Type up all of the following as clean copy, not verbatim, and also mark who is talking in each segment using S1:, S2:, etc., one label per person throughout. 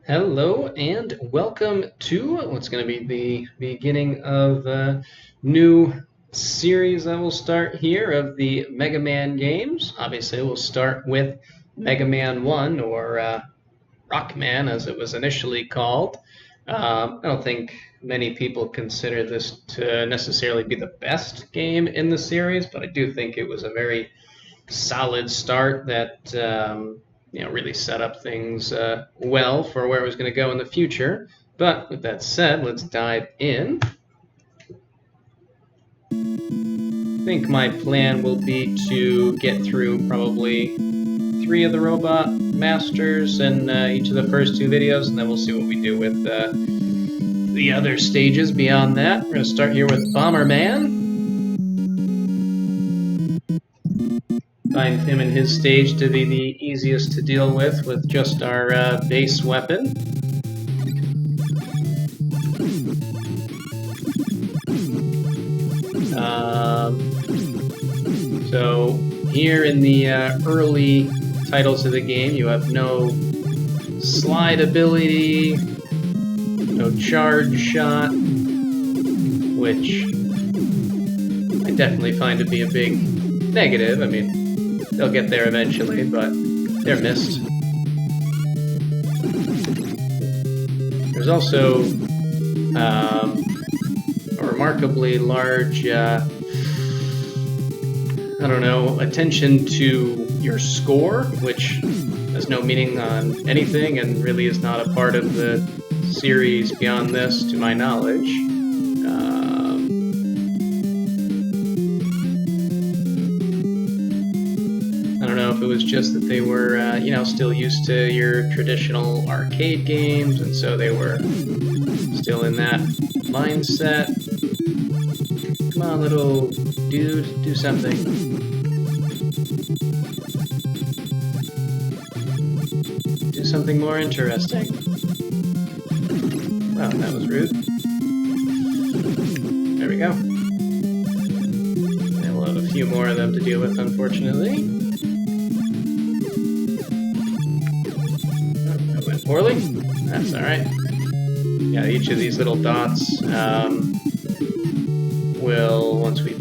S1: Hello and welcome to what's going to be the beginning of a new series that will start here of the Mega Man games. Obviously, we'll start with Mega Man 1 or Rockman as it was initially called. I don't think many people consider this to necessarily be the best game in the series, but I do think it was a very solid start that really set up things well for where it was going to go in the future. But with that said, let's dive in. I think my plan will be to get through probably 3 of the Robot Masters in each of the first 2 videos, and then we'll see what we do with the other stages beyond that. We're going to start here with Bomberman. Find him and his stage to be the easiest to deal with just our base weapon. So here in the early titles of the game, you have no slide ability, no charge shot, which I definitely find to be a big negative. I mean, they'll get there eventually, but they're missed. There's also a remarkably large, attention to your score, which has no meaning on anything and really is not a part of the series beyond this, to my knowledge. I don't know if it was just that they were, still used to your traditional arcade games, and so they were still in that mindset. Come on, little dude, do something. Do something more interesting. Well, that was rude. There we go. And we'll have a few more of them to deal with, unfortunately. Oh, that went poorly. That's alright. Yeah, each of these little dots will, once we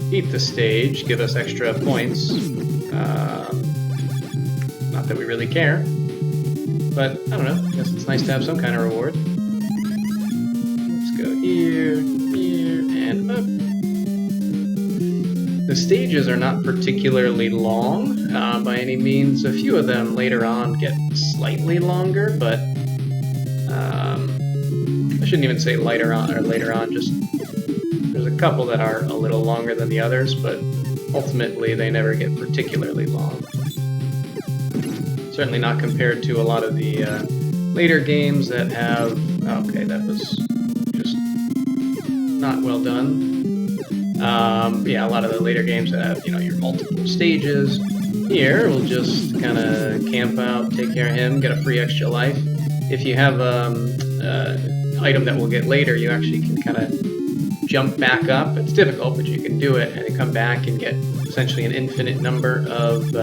S1: beat the stage, give us extra points. Not that we really care, but I don't know, I guess it's nice to have some kind of reward. Let's go here, here, and up. The stages are not particularly long by any means. A few of them later on get slightly longer, but I shouldn't even say later on, just there's a couple that are a little longer than the others, but ultimately they never get particularly long. Certainly not compared to a lot of the later games that have... Okay, that was just not well done. Yeah, a lot of the later games that have, your multiple stages. Here, we'll just kind of camp out, take care of him, get a free extra life. If you have item that we'll get later, you actually can kind of jump back up. It's difficult, but you can do it and then come back and get essentially an infinite number of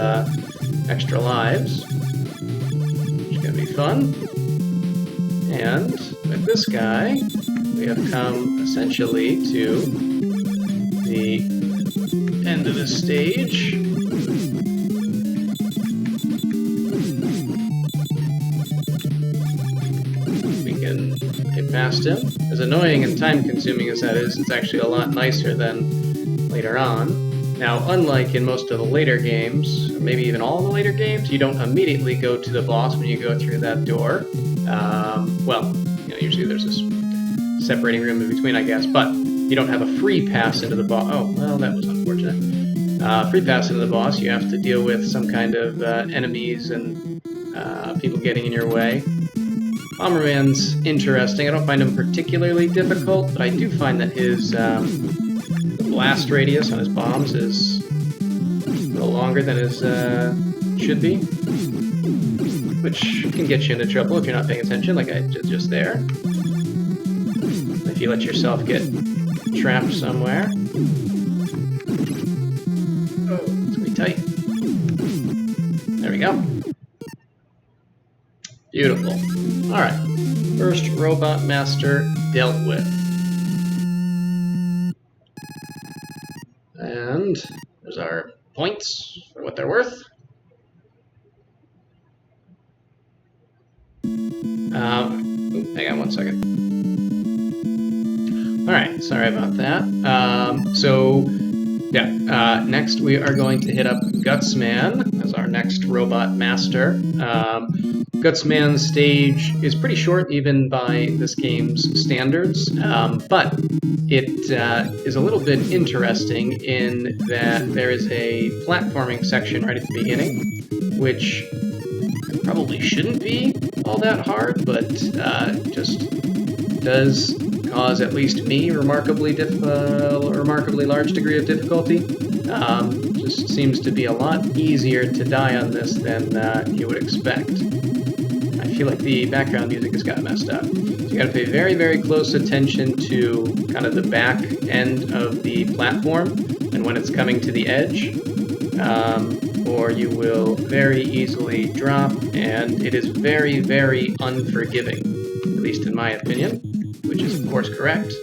S1: extra lives, which is going to be fun. And with this guy, we have come essentially to the end of the stage. Past him. As annoying and time-consuming as that is, it's actually a lot nicer than later on. Now, unlike in most of the later games, or maybe even all the later games, you don't immediately go to the boss when you go through that door. Usually there's this separating room in between, I guess, but you don't have a free pass into the boss. Oh, well, that was unfortunate. Free pass into the boss, you have to deal with some kind of enemies and people getting in your way. Bomberman's interesting. I don't find him particularly difficult, but I do find that his blast radius on his bombs is a little longer than his should be, which can get you into trouble if you're not paying attention, like I did just there. If you let yourself get trapped somewhere. Oh, it's gonna be tight. There we go. Beautiful. Alright. First robot master dealt with. And there's our points for what they're worth. Hang on 1 second. Alright, sorry about that. Next we are going to hit up Gutsman as our next robot master. Gutsman's stage is pretty short even by this game's standards, but it is a little bit interesting in that there is a platforming section right at the beginning, which probably shouldn't be all that hard, but just does cause at least me remarkably large degree of difficulty. Just seems to be a lot easier to die on this than you would expect. I feel like the background music has got messed up. So you gotta pay very, very close attention to kind of the back end of the platform and when it's coming to the edge, or you will very easily drop, and it is very, very unforgiving, at least in my opinion, which is of course correct.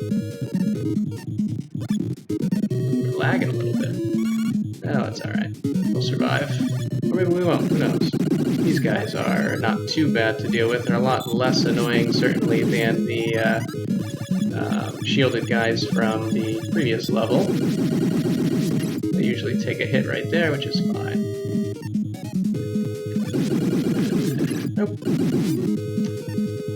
S1: We're lagging a little bit. Oh, it's alright. We'll survive. Or maybe we won't, who knows. These guys are not too bad to deal with. They're a lot less annoying, certainly, than the shielded guys from the previous level. They usually take a hit right there, which is fine. Nope.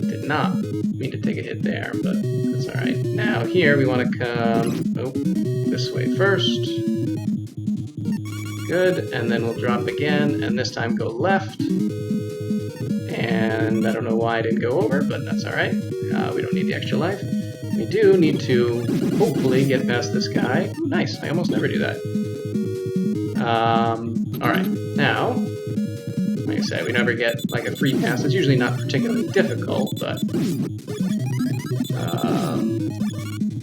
S1: Did not mean to take a hit there, but that's alright. Now here we want to come this way first. Good, and then we'll drop again, and this time go left. And I don't know why I didn't go over, but that's alright. We don't need the extra life. We do need to hopefully get past this guy. Ooh, nice, I almost never do that. Alright, now, like I said, we never get like a free pass. It's usually not particularly difficult, but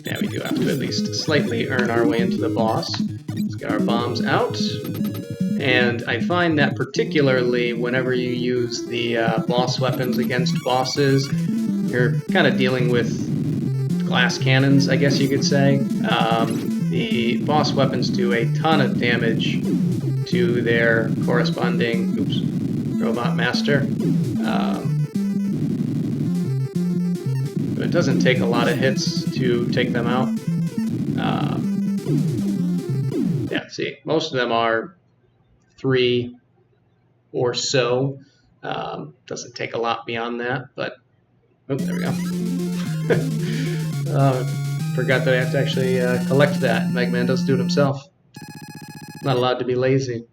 S1: yeah, we do have to at least slightly earn our way into the boss. Let's get our bombs out. And I find that particularly whenever you use the boss weapons against bosses, you're kind of dealing with glass cannons, I guess you could say. The boss weapons do a ton of damage to their corresponding robot master. But it doesn't take a lot of hits to take them out. Yeah, see, most of them are 3 or so. Doesn't take a lot beyond that, but there we go. Forgot that I have to actually collect that. Megman does do it himself. Not allowed to be lazy.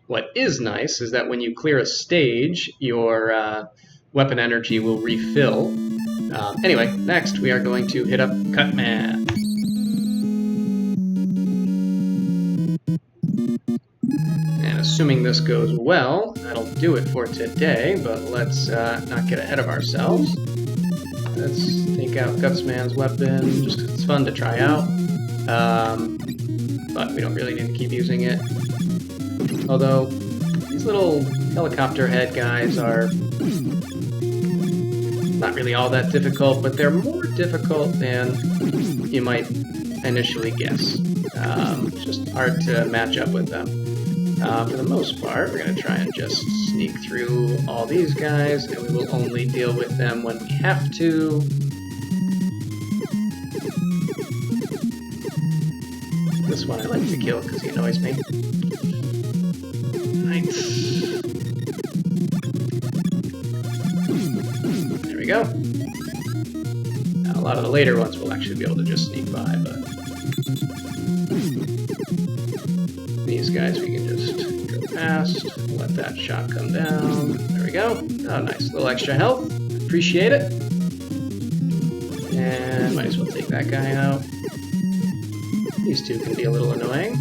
S1: What is nice is that when you clear a stage, your weapon energy will refill. Anyway, next we are going to hit up Cutman. And assuming this goes well, that'll do it for today, but let's not get ahead of ourselves. Let's take out Gutsman's weapon, just 'cause it's fun to try out. But we don't really need to keep using it. Although, these little helicopter head guys are not really all that difficult, but they're more difficult than you might initially guess. It's just hard to match up with them. For the most part, we're going to try and just sneak through all these guys, and we will only deal with them when we have to. This one I like to kill because he annoys me. Nice. There we go. Now, a lot of the later ones we'll actually be able to just sneak by, but these guys we can just go past, let that shot come down. There we go. Oh, nice. A little extra health. Appreciate it. And might as well take that guy out. These two can be a little annoying.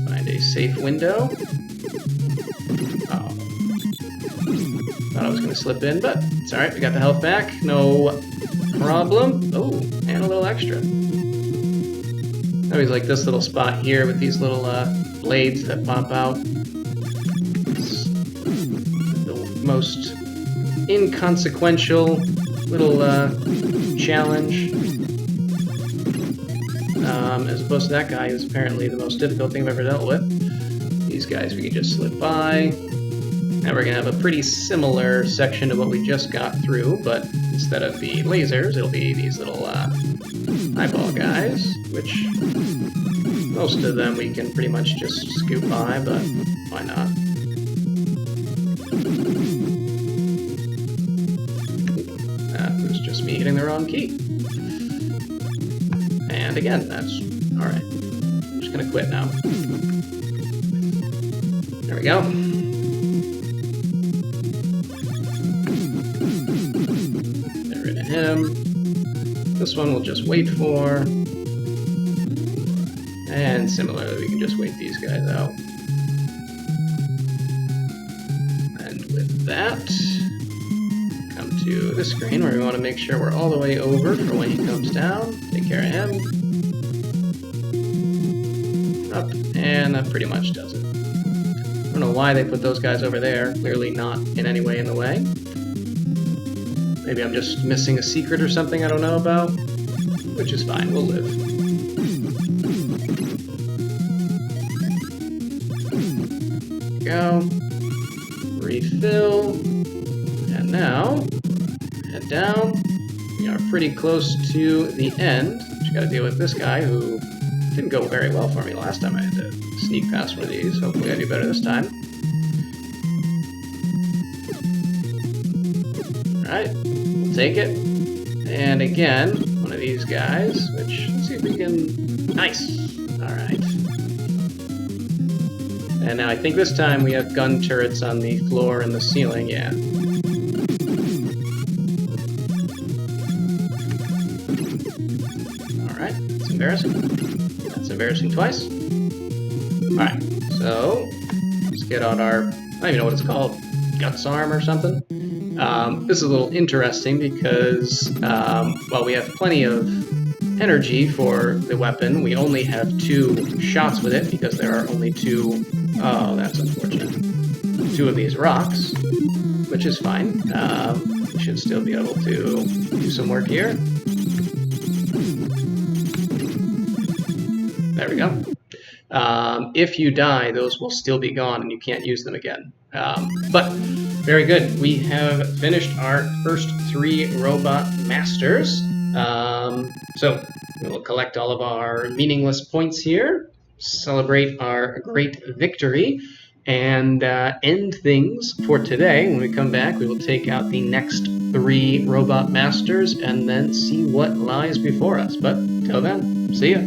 S1: Find a safe window. Oh. Thought I was going to slip in, but it's alright. We got the health back. No problem. Oh, and a little extra. I always like this little spot here with these little blades that pop out. It's the most inconsequential little challenge, as opposed to that guy who's apparently the most difficult thing I've ever dealt with. These guys we can just slip by. Now we're going to have a pretty similar section to what we just got through, but instead of the lasers, it'll be these little eyeball guys, which most of them we can pretty much just scoot by, but why not? That was just me hitting the wrong key. And again, that's alright. I'm just going to quit now. There we go. Get rid of him. This one we'll just wait for. And similarly, we can just wait these guys out. And with that, come to the screen where we want to make sure we're all the way over for when he comes down. Take care of him. Up, and that pretty much does it. I don't know why they put those guys over there. Clearly not in any way in the way. Maybe I'm just missing a secret or something I don't know about. Which is fine, we'll live. Go. Refill. And now, head down. We are pretty close to the end. Just gotta deal with this guy who didn't go very well for me last time I had to sneak past one of these. Hopefully I do better this time. Alright, we'll take it. And again, one of these guys, which, let's see if we can... Nice! Alright. And now I think this time we have gun turrets on the floor and the ceiling, yeah. Alright, that's embarrassing. That's embarrassing twice. Alright, so let's get on our, I don't even know what it's called, guts arm or something. This is a little interesting because while we have plenty of energy for the weapon, we only have 2 shots with it because there are only 2, oh that's unfortunate, 2 of these rocks, which is fine. We should still be able to do some work here. There we go. If you die, those will still be gone and you can't use them again. But very good. We have finished our first 3 robot masters. So we will collect all of our meaningless points here, celebrate our great victory, and end things for today. When we come back, we will take out the next 3 robot masters and then see what lies before us. But till then, see ya.